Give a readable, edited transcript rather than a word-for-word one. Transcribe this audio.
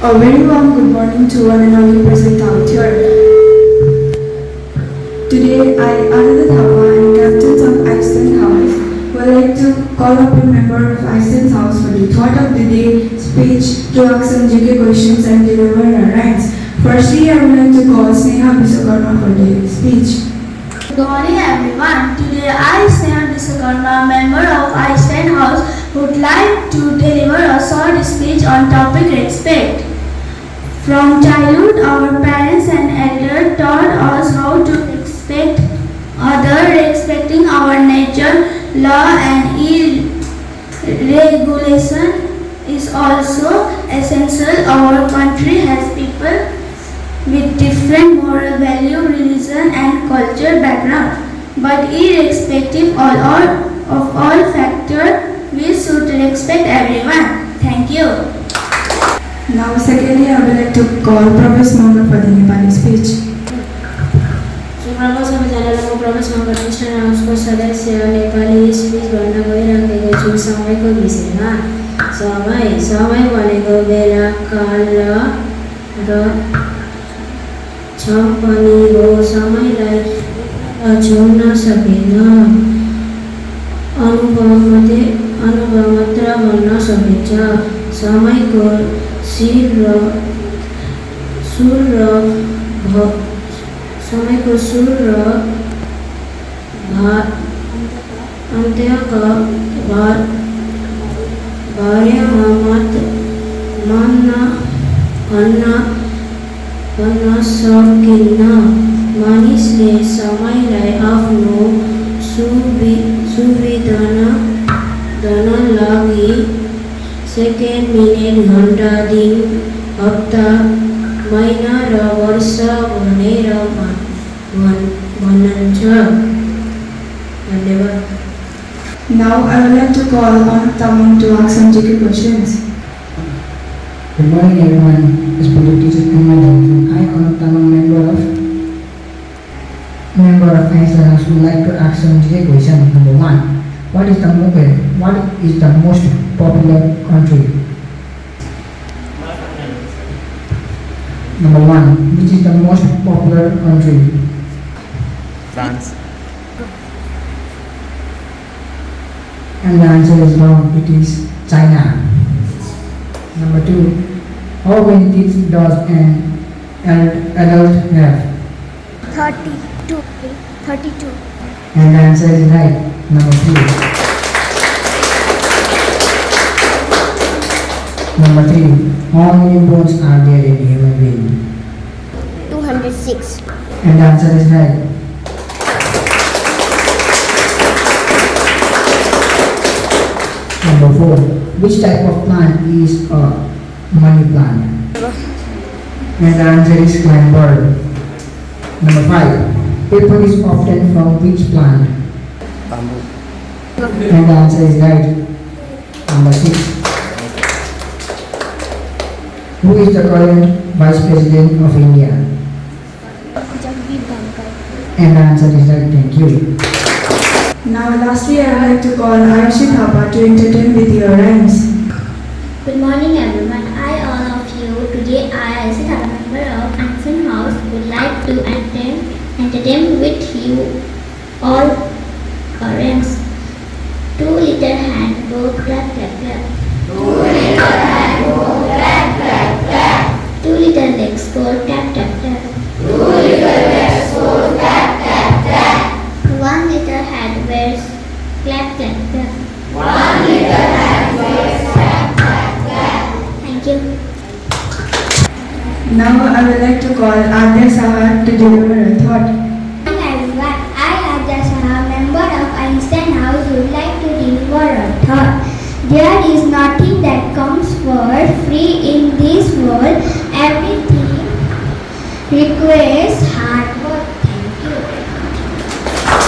A very warm good morning to one and all you present out here. Today, I, Ananda Thapa and captains of EINSTEIN House, would like to call up a member of EINSTEIN House for the thought of the day speech to ask some GK questions and deliver our rhymes. Firstly, I would like to call Sneha Bisakarma for the speech. Good morning everyone. Today I, Sneha Bisakarma, member of EINSTEIN House, would like to deliver a short speech on topic respect. From childhood, our parents and elders taught us how to respect others, respecting our nature, law and regulation is also essential. Our country has people with different moral value, religion and culture background. But irrespective of all factors, we should respect everyone. Thank you. Now, secondly, I would like to call Professor Manga for the Nepali speech. सुप्रभात सबैजनालाई म प्रवेश मगर EINSTEIN हाउसको सदस्य Nepali speech भन्न गइरहेको छु समयको विषयमा। समय भनेको बेला काल र क्षण पनि हो। समयलाई छुन सकिन्न, अनुभव मात्र भन्न सकिन्छ। समयको सुर र अन्त्यका बारेमा भन्न सकिन्न। मानिसले समयलाई आफ्नो सुविधाका लागि सेकेन्ड, मिनेट, घण्टा, दिन, हप्ता, महिना र वर्ष भनेर भनिन्छ। धन्यवाद। Now, I would like to call on Tamang to ask some GK questions. Good morning everyone, respected teachers and my children. I, Anand Tamang, member of EINSTEIN House, would like to ask some GK question. Number 1. What is the most popular country? Number 1. Which is the most popular country? France. And the answer is wrong. It is China. Number 2. How many teeth does an adult have? 32. And the answer is right. Number 3. Number 3. How many bones are there in a human being? 206. And the answer is right. Number 4. Which type of plant is a money plant? And the answer is climber. Number 5. Paper is obtained from which plant? Bamboo. And the answer is right. Number 6. Who is the current Vice President of India? And the answer is right. Thank you. Now, lastly, I would like to call Ayushi Thapa to entertain with your rhymes. Good morning everyone. I, all of you, today I, as a member of EINSTEIN House, would like to entertain with you all rhymes. 2 little hand go clap clap clap. 2 little hand go clap clap clap. 2 little legs go tap tap tap. 2 little legs go tap tap tap. 1 little hand wears clap clap clap. 1 little hand wears clap clap clap. Thank you. Now, I would like to call Adya Saha to deliver a thought. Hi everyone, I Adya Saha, member of EINSTEIN House, would like to deliver a thought. There is nothing